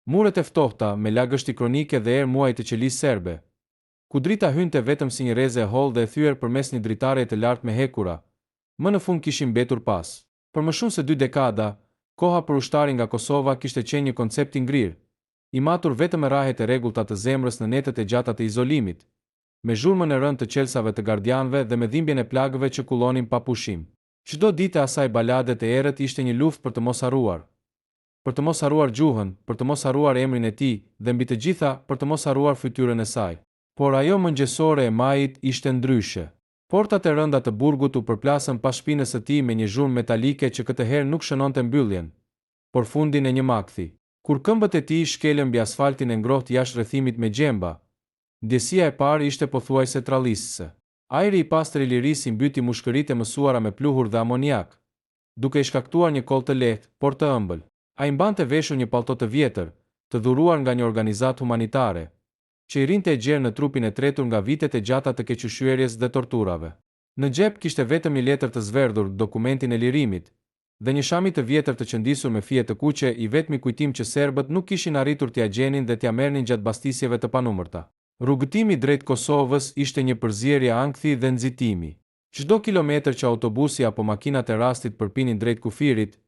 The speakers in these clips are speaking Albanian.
Muret e ftohta, me lagështi kronike dhe erë muaj të qelisë serbe, ku drita hynte vetëm si një reze e hollë dhe e thyer përmes një dritare të lartë me hekura, më në fund kishin mbetur pas. Për më shumë se 2 dekada, koha për ushtarin nga Kosova kishte qenë një koncept i ngrirë, i matur vetëm me rahet e rregullta të zemrës në netet e gjata të izolimit, me zhurmën e rënd të qelsave të gardianëve dhe me dhimbjen e plagëve që kullonin pa pushim. Çdo ditë e asaj balade të errët ishte një luftë për të mos harruar. Për të mos harruar gjuhën, për të mos harruar emrin e tij dhe mbi të gjitha për të mos harruar fytyrën e saj. Por ajo mëngjesore e majit ishte ndryshe. Portat e rënda të burgut u përplasën pas shpinës së tij me një zhurmë metalike që këtë herë nuk shënonte mbylljen, por fundin e një makthi. Kur këmbët e tij shkelën mbi asfaltin e ngrohtë jashtë rrethimit me gjemba, ndjesia e parë ishte pothuajse trallisëse. Ajri i pastër i lirisë i mbyti mushkëritë e mësuara me pluhur dhe amoniak, duke i shkaktuar një koll të lehtë, por të ëmbël. Ai mbante veshur një pallto të vjetër, të dhuruar nga një organizatë humanitare, që i rinte e gjerë në trupin e tretur nga vitet e gjata të keqëshyerjes dhe torturave. Në xhep kishte vetëm një letër të zverdhur, dokumentin e lirimit, dhe një shami të vjetër të qëndisur me fije të kuqe, i vetmi kujtim që serbët nuk kishin arritur t'ia gjenin dhe t'ia merrnin gjatë bastisjeve të panumërta. Rrugëtimi drejt Kosovës ishte një përzierje ankthi dhe nxitimi. Çdo kilometër që autobusi apo makinat e rastit përpinin drejt kufirit,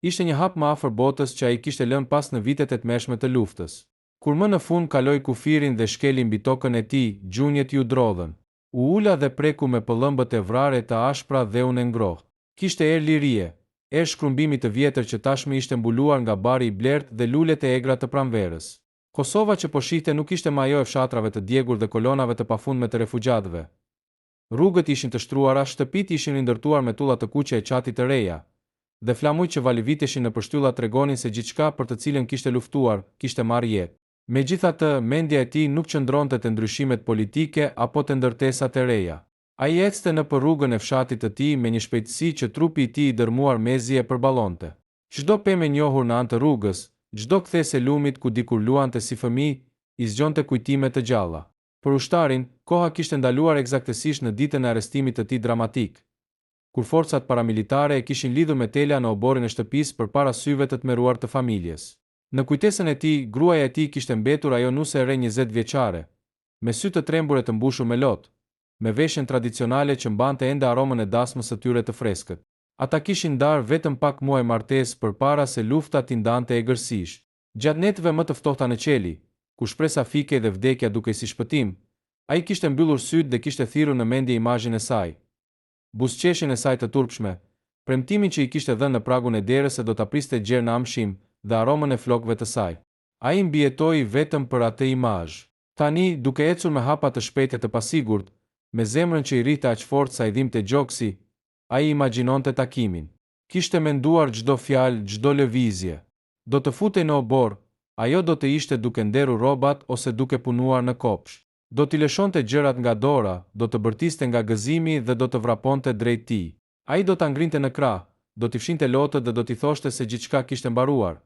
ishte një hap më afër botës që ai kishte lënë pas në vitet e tmerrshme të luftës. Kur më në fund kaloi kufirin dhe shkeli mbi tokën e tij, gjunjët ju drodhën. U ula dhe preku me pëllëmbët e vrare të ashpra dhe unë ngrohtë. Kishte erë lirie, erë shkrumbimi të vjetër që tashmë ishte mbuluar nga bari i blertë dhe lulet e egra të pranverës. Kosova që po shihte nuk ishte më ajo e fshatrave të djegur dhe kolonave të pafundme të refugjatëve. Rrugët ishin të shtruara, shtëpitë ishin rindërtuar me tulla të kuqe e qatit të reja, dhe flamujt që valiviteshin në përshtylla tregonin se gjithçka për të cilën kishte luftuar, kishte marrë jetë. Megjithatë, mendja e tij nuk qëndronte te ndryshimet politike apo te ndërtesat e reja. Ai ecte në rrugën e fshatit të tij me një shpejtësi që trupi i tij i dërmuar mezi e përballonte. Çdo pemë e njohur në anë të rrugës, çdo kthesë e lumit ku dikur luante si fëmijë, i zgjonte kujtime të gjalla. Për ushtarin, koha kishte ndaluar eksaktësisht në ditën e arrestimit të tij dramatik, kur forcat paramilitare e kishin lidhur me tela në oborrin e shtëpisë përpara syve të tmerruar të familjes. Në kujtesën e tij, gruaja e tij kishte mbetur ajo nuse e re 20 vjeçare, me sy të trembur e të mbushur me lot, me veshjen tradicionale që mbante ende aromën e dasmës së tyre të freskët. Ata kishin ndarë vetëm pak muaj martesë përpara se lufta t'i ndante egërsisht. Gjatë netëve më të ftohta në qeli, ku shpresa fike dhe vdekja dukej si shpëtim, ai kishte mbyllur syt dhe kishte thirrur në mendje imazhin e saj. Buzëqeshjen e saj të turpshme, premtimin që i kishte dhënë në pragun e derës se do ta priste gjerë në amshim dhe aromën e flokëve të saj. Ai mbijetoi vetëm për atë imazh. Tani, duke ecur me hapa të shpejta të pasigurt, me zemrën që i rrite aq fort sa i dhimbte gjoksi, ai imagjinonte takimin. Kishte menduar çdo fjalë, çdo lëvizje. Do të futej në obor, ajo do të ishte duke nderu rrobat ose duke punuar në kopsh. Do t'i lëshonte gjërat nga dora, do të bërtiste nga gëzimi dhe do të vraponte drejt tij. Ai do ta ngrinte në krah, do t'i fshinte lotët dhe do t'i thoshte se gjithçka kishte mbaruar,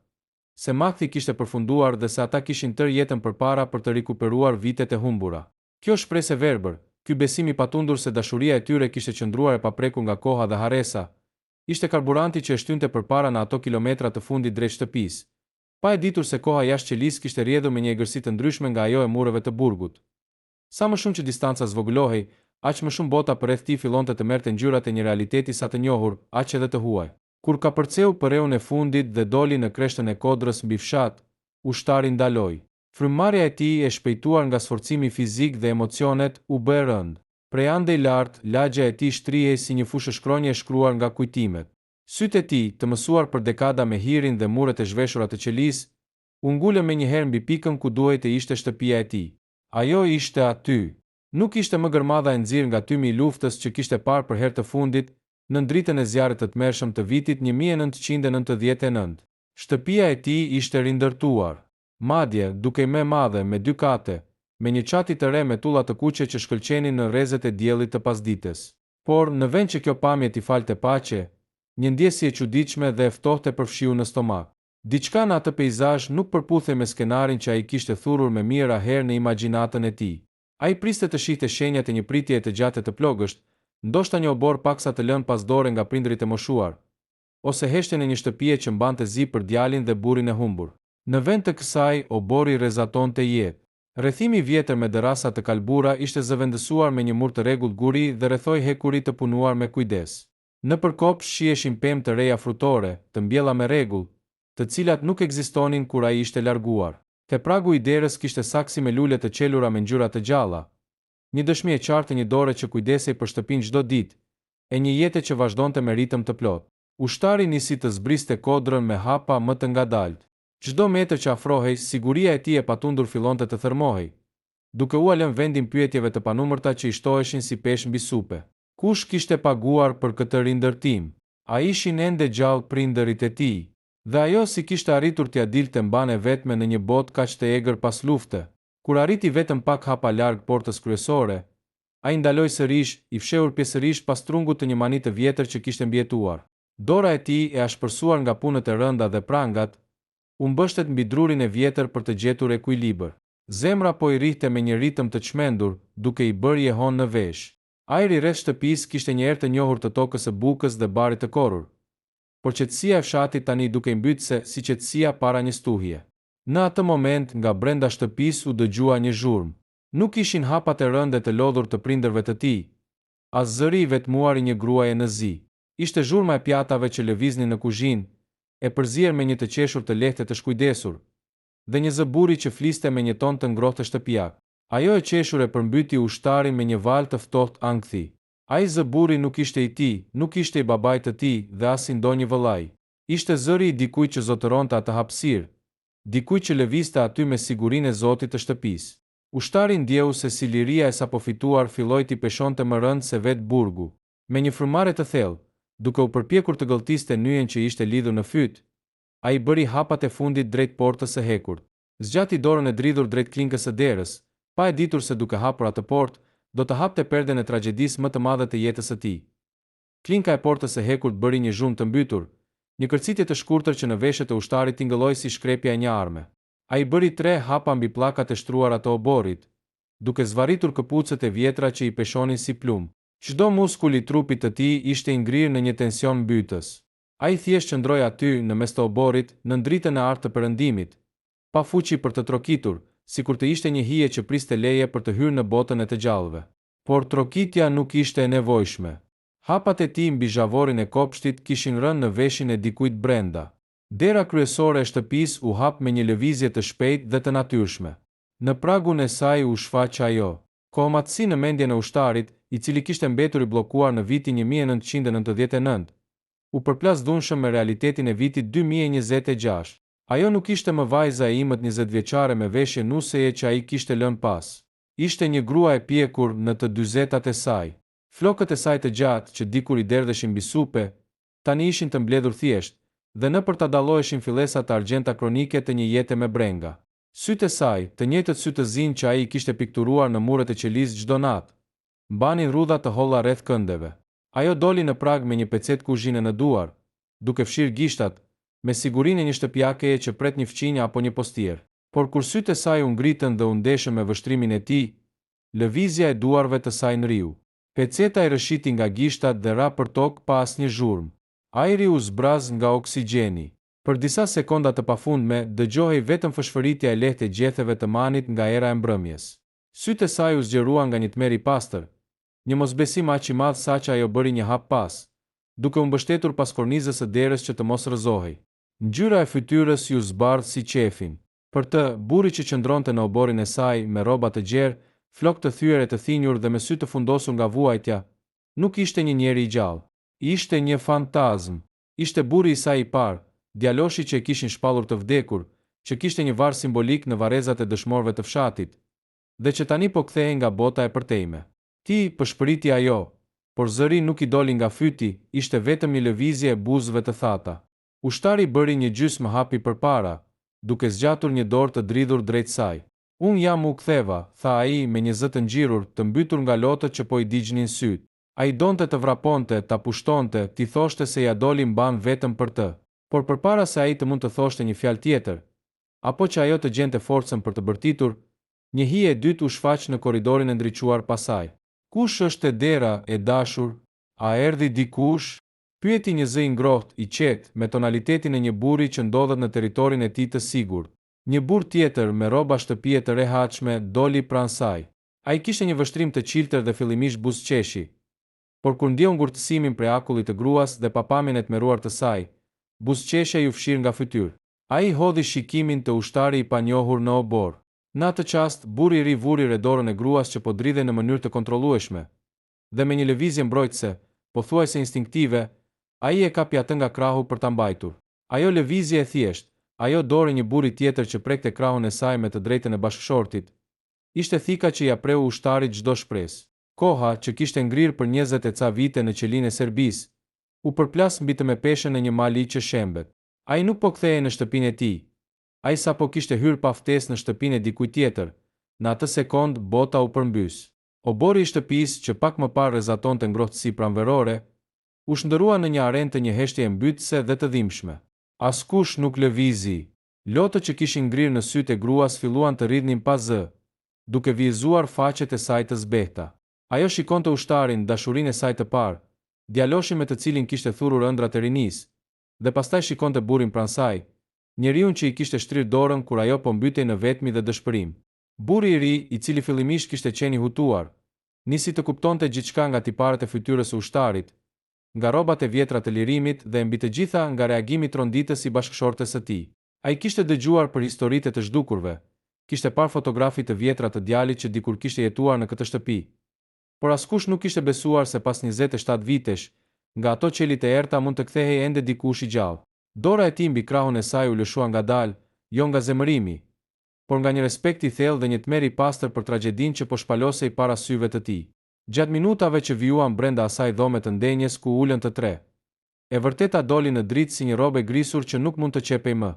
se makthi kishte përfunduar dhe se ata kishin tërë jetën përpara për të rikuperuar vitet e humbura. Kjo shpresë e verbër, ky besim i patundur se dashuria e tyre kishte qëndruar e paprekur nga koha dhe haresa, ishte karburanti që e shtynte përpara në ato kilometra të fundit drejt shtëpisë, pa e ditur se koha jashtë qelisë kishte rrjedhur me një egërsi të ndryshme nga ajo e mureve të burgut. Sa më shumë që distanca zvogëlohej, aq më shumë bota përreth tij fillonte të merrte ngjyrat e një realiteti sa të njohur, aq edhe të huaj. Kur ka përceu përeun e fundit dhe doli në kreshtën e kodrës mbi fshat, ushtari ndaloi. Frymëmarrja e tij e shpejtuar nga sforcimi fizik dhe emocionet u bë rënd. Prej andej lart, lagja e tij shtrihej si një fushë shkronje e shkruar nga kujtimet. Sytë e tij, të mësuar për dekada me hirin dhe muret e zhveshura të qelisë, u ngulën menjëherë mbi pikën ku duhej të ishte shtëpia e tij. Ajo ishte aty. Nuk ishte më gërmadha e nxirr nga tymi i luftës që kishte parë për herë të fundit në dritën e zjarrit të tmerrshëm të vitit 1999. Shtëpia e tij ishte rindërtuar, madje duke më madhe me 2 kate, me një çati të re me tulla të kuqe që shkëlqenin në rrezet e diellit të pasdites. Por në vend që kjo pamje t'i falte paqe, një ndjesje e çuditshme dhe e ftohtë e përfshiu në stomak. Diçka në atë peizazh nuk përputhej me skenarin që ai kishte thurur me mijëra herë në imagjinatën e tij. Ai priste të shihte shenjat e një pritjeje të gjatë të plogësht, ndoshta një obor paksa të lënë pas dore nga prindrit e moshuar, ose heshtjen e një shtëpie që mbante zi për djalin dhe burrin e humbur. Në vend të kësaj, obori rrezatonte jetë. Rrethimi vjetër me derasa të kalbura ishte zëvendësuar me një mur të rregullt guri dhe rrethoi hekuri të punuar me kujdes. Në përkopsh shiheshin pemë të reja frutore, të mbjella me rregull, të cilat nuk ekzistonin kur ai ishte larguar. Te pragu i derës kishte saksi me lule të qelura me ngjyra të gjalla, një dëshmi e qartë një dore që kujdesej për shtëpinë çdo ditë, e një jetë që vazhdonte me ritëm të plotë. Ushtari nisi të zbriste kodrën me hapa më të ngadalt. Çdo metër që afrohej, siguria e tij e patundur fillonte të thërmohej, duke u lënë vendin pyetjeve të panumërta që i shtoheshin si peshë mbi supe. Kush kishte paguar për këtë rindërtim? A ishin ende gjallë prindërit e tij? Dhe ajo si kishte arritur t'ia dilte mbane vetme në një botë kaq të egër pas lufte? Kur arriti vetëm pak hapa larg portës kryesore, ai ndaloi sërish, i fshehur pjesërisht pas trungut të një mani të vjetër që kishte mbijetuar. Dora e tij, e ashpërsuar nga punët e rënda dhe prangat, u mbështet mbi drurin e vjetër për të gjetur ekuilibër. Zemra po i rrihte me një ritëm të çmendur, duke i bërë jehon në vesh. Ajri rreth shtëpisë kishte një erë të njohur të tokës së bukës dhe barit të korrur, por qetësia e fshatit tani duke i mbytse si qetësia para një stuhje. Në atë moment, nga brenda shtëpisë u dëgjua një zhurmë. Nuk ishin hapat e rënde të lodhur të prindërve të tij, as zëri i vetmuar i një gruaje në zi. Ishte zhurma e pjatave që lëviznin në kuzhinë, e përzier me një të qeshur të lehtë të shkujdesur, dhe një zë burri që fliste me një ton të ngrohtë të shtëpiak. Ajo e qeshur e përmbyti ushtarin me një valë të ftohtë ankthi. Ai zë burri nuk ishte i tij, nuk ishte i babait të tij dhe as i ndonjë vëllai. Ishte zëri i dikujt që zotëronte atë hapësirë, dikujt që lëvizte aty me sigurinë e Zotit të shtëpisë. Ushtari ndjeu se si liria e sapo fituar filloi t'i peshonte më rënd se vetë burgu. Me një frymëmarrje të thellë, duke u përpjekur të gëlltiste nyjen që ishte lidhur në fyt, ai bëri hapat e fundit drejt portës së hekurt. Zgjati dorën e dridhur drejt klinkës së derës, pa e ditur se duke hapur atë portë, do të hapte perden e tragjedisë më të madhe të jetës së tij. Klinka e portës së hekurt bëri një zhurmë të mbytur, një kërcitje të shkurtër që në veshët e ushtarit tingëlloi si shkrepja e një arme. Ai bëri 3 hapa mbi pllakat e shtruara të oborrit, duke zvarritur këpucët e vjetra që i peshonin si plumë. Çdo muskul i trupit të tij ishte i ngrirë në një tension mbytës. Ai thjesht qëndroi aty në mes të oborrit, në dritën e artë të perëndimit, pa fuqi për të trokitur, sikur të ishte një hije që priste leje për të hyrë në botën e të gjallëve. Por trokitja nuk ishte e nevojshme. Hapat e tij mbi zhavorin e kopshtit kishin rënë në veshin e dikujt brenda. Dera kryesore e shtëpisë u hap me një lëvizje të shpejtë dhe të natyrshme. Në pragun e saj u shfaq ajo. Komatësi në mendjen e ushtarit, i cili kishte mbetur i bllokuar në vitin 1999, u përplas dhunshëm me realitetin e vitit 2026. Ajo nuk ishte më vajza e imët 20 vjeçare me veshje nuseje që ai kishte lënë pas. Ishte një grua e pjekur në të 40-tat e saj. Flokët e saj të gjatë që dikur i derdheshin mbi supe, tani ishin të mbledhur thjesht, dhe nëpër ta dalloheshin fillesa të argjenta kronike të një jete me brenga. Sytë e saj, të njëjtët sy të zinj që ai i kishte pikturuar në muret e qelisë çdo natë, mbanin rrudha të holla rreth këndeve. Ajo doli në prag me një pecet kuzhine në duar, duke fshirë gishtat, me sigurinë e një shtëpiakeje që pret një fqinjë apo një postier. Por kur sytë e saj u ngritën dhe u ndeshën me vështrimin e tij, lëvizja e duarve të saj nriu. Peceta i rëshiti nga gishtat dhe ra për tokë pa asnjë zhurmë. Ajri u zbraz nga oksigjeni. Për disa sekonda të pafundme, dëgjohej vetëm fshfëritja e lehtë e gjetheve të manit nga era e mbrëmjes. Sytë e saj u zgjerua nga një tmerr i pastër, një mosbesim aq i madh saqë ajo bëri një hap pas, duke u mbështetur pas kornizës së derës që të mos rrëzohej. Ngjyra e fytyrës ju zbardh si qefin. Për të, burri që qëndronte në oborrin e saj me rroba të gjerë, flokë të thyer e të thinjur dhe me sy të fundosur nga vuajtja, nuk ishte një njeri i gjallë. Ishte një fantazm. Ishte burri i saj i parë, djaloshi që e kishin shpallur të vdekur, që kishte një varr simbolik në varrezat e dëshmorëve të fshatit, dhe që tani po kthehej nga bota e përtejme. Ti, pëshpëriti ajo, por zëri nuk i doli nga fyti, ishte vetëm një lëvizje e buzëve të thata. Ushtari bëri një gjysmë hapi përpara, duke zgjatur një dorë të dridhur drejt saj. Unë jam u ktheva, tha ai me një zë të ngjirur, të mbytur nga lotët që po i digjnin syt. Ai donte të vraponte, ta pushtonte, t'i thoshte se ja doli mban vetëm për të. Por përpara se ai të mund të thoshte një fjalë tjetër, apo që ajo të gjente forcën për të bërtitur, një hije e dytë u shfaq në korridorin e ndriçuar pas saj. Kush është e dera, e dashur? A erdhi dikush? Pyeti një zë i ngrohtë, i qetë, me tonalitetin e një burri që ndodhet në territorin e tij të sigurt. Një burr tjetër me rroba shtëpie të rehatshme doli pranë saj. Ai kishte një vështrim të qiltër dhe fillimisht buzëqeshi, por kur ndjeu ngurtësimin prej akullit të gruas dhe papamjen e tmerruar të saj, buzëqeshja ju fshir nga fytyrë. Ai hodhi shikimin të ushtari i panjohur në obor. Në atë çast, burri i ri vuri re dorën e gruas që po dridhej në mënyrë të kontrollueshme, dhe me një lëvizje mbrojtëse, pothuajse instinktive, ai e kapi atë nga krahu për ta mbajtur. Ajo lëvizje e thjeshtë, ajo dorë një burri tjetër që prekte krahun e saj me të drejtën e bashkëshortit, ishte thika që ja preu ushtarit çdo shpresë. Koha, që kishte ngrirë për 20 e ca vite në qelinë e Serbisë, u përplas mbi të mepeshën e një mali që shembet. Ai nuk po kthehej në shtëpinë e tij. Ai sapo kishte hyrë pa ftesë në shtëpinë e dikujt tjetër. Në atë sekond bota u përmbys. Obori i shtëpisë, që pak më parë rrezatonte ngrohtësi pranverore, u shndërrua në një arenë të një heshtjeje mbytëse dhe të dhimbshme. Askush nuk lëvizi. Lotët që kishin ngrirë në sytë e gruas filluan të rridhnin pa zë, duke vijëzuar faqet e saj të zbehta. Ajo shikonte ushtarin, dashurinë e saj të parë, djaloshin me të cilin kishte thurur ëndrat e rinisë, dhe pastaj shikonte burrin pranë saj, njeriun që i kishte shtrirë dorën kur ajo po mbytej në vetmi dhe dëshpërim. Burri i ri, i cili fillimisht kishte qenë i hutuar, nisi të kuptonte gjithçka nga tiparet e fytyrës së ushtarit, nga rrobat e vjetra të lirimit dhe mbi të gjitha nga reagimi tronditës i bashkëshortes së tij. Ai kishte dëgjuar për historitë të zhdukurve, kishte parë fotografi të vjetra të djalit që dikur kishte jetuar në këtë shtëpi. Por askush nuk kishte besuar se pas 27 vitesh, nga ato qelit e errta mund të kthehej ende dikush i gjallë. Dora e tij mbi krahun e saj u lëshua ngadalë, jo nga zemërimi, por nga një respekt i thellë dhe një tmerr i pastër për tragjedinë që po shpalosej para syve të tij. Gjatë minutave që vijuan brenda asaj dhome të ndenjes ku ulën të tre, e vërteta doli në dritë si një robe grisur që nuk mund të qepej më.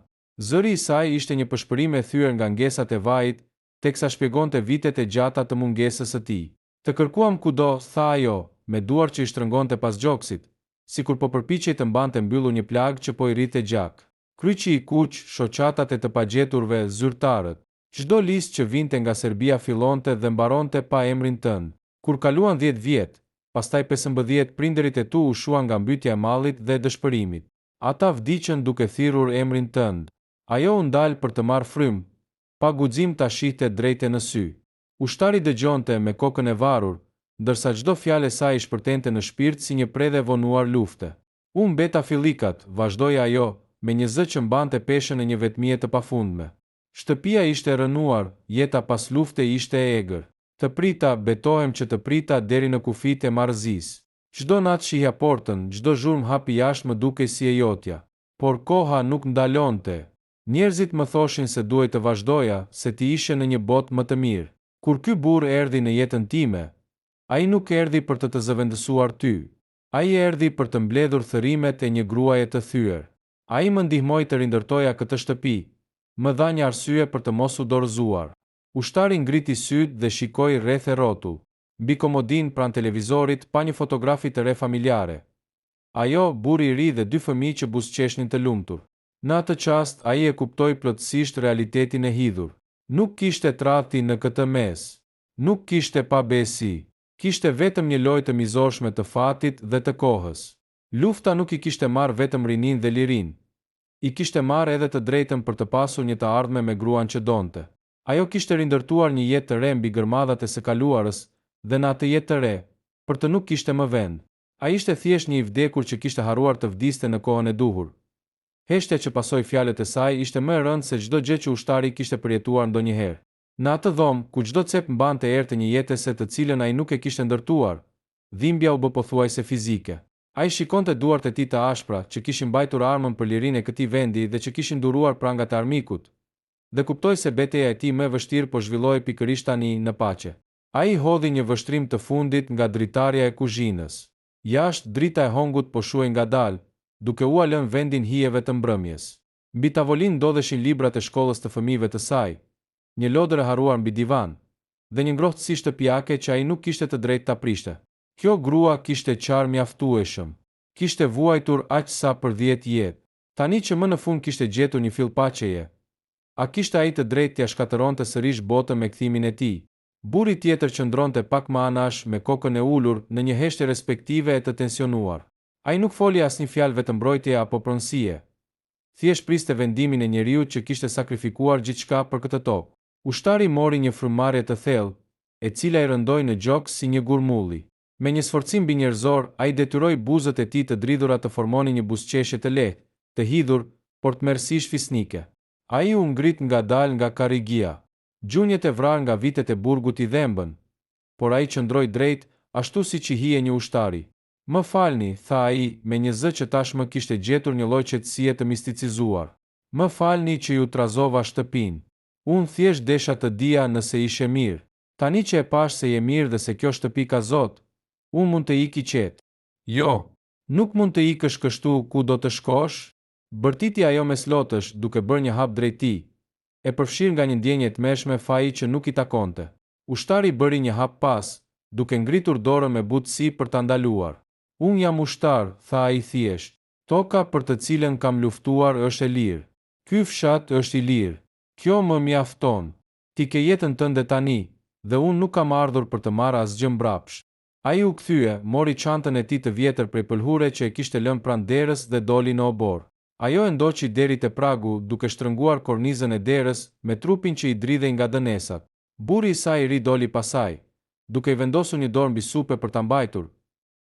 Zëri i saj ishte një përshpërim e thyer nga ngesat e vajit, teksa shpjegonte vitet e gjata të mungesës së tij. Të kërkuam kudo, tha ajo, me duar që i shtrëngonte pas gjoksit, sikur po përpiqej të mbante mbyllur një plag që po i rrite gjak. Kryqi i kuq, shoqatat e të pagjeturve, zyrtarët. Çdo listë që vinte nga Serbia fillonte dhe mbaronte pa emrin tënd. Kur kaluan 10 vjet, pastaj 15 prindërit e tu u shuan nga mbytyja e mallit dhe dëshpërimit. Ata vdiqën duke thirrur emrin tënd. Ajo u ndal për të marrë frymë, pa guxim ta shihte drejtë në sy. Ushtari dëgjonte me kokën e varur, ndërsa çdo fjalë e saj i shpërtente në shpirt si një predhe vonuar lufte. U mbeta fillikat, vazhdoi ajo, me një zë që mbante peshën e një vetmie të pafundme. Shtëpia ishte rënuar, jeta pas lufte ishte e egër. Të prita, betohem që të prita deri në kufit e marrëzisë. Çdo natë shihja portën, çdo zhurmë hapi jashtë më dukej si e jotja. Por koha nuk ndalonte. Njerëzit më thoshin se duhej të vazhdoja, se ti ishe në një botë më të mirë. Kur ky burr erdhi në jetën time, ai nuk erdhi për të zëvendësuar ty. Ai erdhi për të mbledhur thërimet e një gruaje të thyer. Ai më ndihmoi të rindërtoja këtë shtëpi, më dha një arsye për të mos u dorëzuar. Ushtari ngriti syt dhe shikoi rreth e rrotull. Mbi komodin pranë televizorit pa një fotografi të re familjare. Ajo, burri i ri dhe 2 fëmijë që buzëqeshnin të lumtur. Në atë çast ai e kuptoi plotësisht realitetin e hidhur. Nuk kishte tradhti në këtë mes. Nuk kishte pabesi. Kishte vetëm një lojë të mizorshme të fatit dhe të kohës. Lufta nuk i kishte marrë vetëm rinin dhe lirin. I kishte marrë edhe të drejtën për të pasur një të ardhme me gruan që donte. Ajo kishte rindërtuar një jetë të re mbi gërmadhat e së kaluarës dhe në atë jetë të re, për të nuk kishte më vend. Ai ishte thjesht një i vdekur që kishte harruar të vdiste në kohën e duhur. Heshtja që pasoi fjalët e saj ishte më e rëndë se çdo gjë që ushtari kishte përjetuar ndonjëherë. Në atë dhomë, ku çdo cep mbante erë të një jetese të cilën ai nuk e kishte ndërtuar, dhimbja u bë pothuajse fizike. Ai shikonte duart e tij të ashpra që kishin mbajtur armën për lirinë e këtij vendi dhe që kishin duruar prangat e armikut, dhe kuptoi se betejë e tij më e vështirë po zhvillohej pikërisht tani në paqe. Ai hodhi një vështrim të fundit nga dritarja e kuzhinës. Jashtë drita e hongut po shuhej ngadalë, duke u lënë vendin hijeve të mbrëmjes. Mbi tavolinë ndodheshin librat e shkollës të fëmijëve të saj, një lodër e harruar mbi divan, dhe një ngrohtësi shtëpiake që ai nuk kishte të drejtë ta prishte. Kjo grua kishte qarë mjaftueshëm. Kishte vuajtur aq sa për 10 jetë. Tani që më në fund kishte gjetur një fill paqeje, a kishte ai të drejtë t'ia shkatëronte sërish botën me kthimin e tij? Burri tjetër qëndronte pak më anash me kokën e ulur në një heshtje respektive e të tensionuar. Ai nuk foli asnjë fjalë vetëm mbrojtje apo pronësie. thjesht priste vendimin e njeriut që kishte sakrifikuar gjithçka për këtë tokë. Ushtari mori një frymëmarrje të thellë, e cila i rëndoi në gjok si një gurmulli. Me një sforcim binjerzor, ai detyroi buzët e tij të dridhura të formonin një buzëqeshje të lehtë, të hidhur, por tmerrësisht fisnike. Ai u ngrit ngadalë nga karrigia. Gjunjët e vrarë nga vitet e burgut i dhembën, por ai qëndroi drejt, ashtu siç i hije një ushtari. Më falni, tha ai, me një zë që tashmë kishte gjetur një lloj qetësie të misticizuar. Më falni që ju trazova shtëpinë. Unë thjesht desha të dija nëse ishe mirë. Tani që e pash se je mirë dhe se kjo shtëpi ka Zot, unë mund të iki qetë. Jo, Nuk mund të ikësh kështu ku do të shkosh? Bërtiti ajo me slotësh duke bërë një hap drejt tij. E përfshir nga një ndjenjë të mëshme faji që nuk i takonte. Ushtari bëri një hap pas, duke ngritur dorën me butësi për ta ndaluar. Unë jam ushtar, tha ai thjesht. Toka për të cilën kam luftuar është e lirë. Ky fshat është i lirë. Kjo më mjafton. Ti ke jetën tënde tani, dhe unë nuk kam ardhur për të marrë asgjë mbrapsht. Ai u kthye, mori çantën e tij të vjetër prej pëlhure që e kishte lënë pranë derës dhe doli në obor. Ajo e ndoqi deri te pragu, duke shtrënguar kornizën e derës me trupin që i dridhej nga dënesat. Burri i saj i ri doli pasaj, duke i vendosur një dorë mbi supe për ta mbajtur,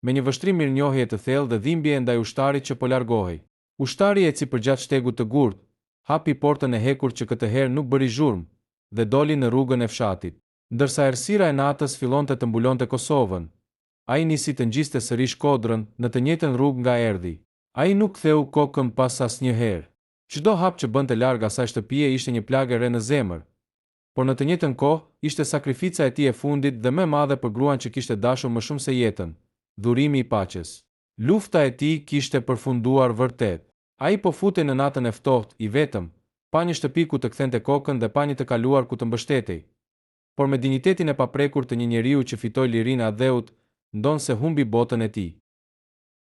me një vështrim mirënjohje të thellë dhe dhimbje ndaj ushtarit që po largohej. Ushtari eci përgjatë shtegut të gurtë, hapi portën e hekur që këtë herë nuk bëri zhurmë, dhe doli në rrugën e fshatit. Ndërsa errësira e natës fillonte të mbulonte Kosovën, ai nisi të ngjiste sërish kodrën në të njëjtën rrugë nga erdhi. Ai nuk ktheu kokën pas asnjëherë. Çdo hap që bënte larg asaj shtëpie ishte një plagë re në zemër, por në të njëjtën kohë ishte sakrifica e tij e fundit dhe më e madhe për gruan që kishte dashur më shumë se jetën, dhurimi i paqes. Lufta e tij kishte përfunduar vërtet. Ai po futej në natën e ftohtë, i vetëm, pa një shtëpi ku të kthente kokën dhe pa një të kaluar ku të mbështetej. Por me dinjitetin e paprekur të një njeriu që fitoi lirinë e Adheut, ndonse humbi botën e tij.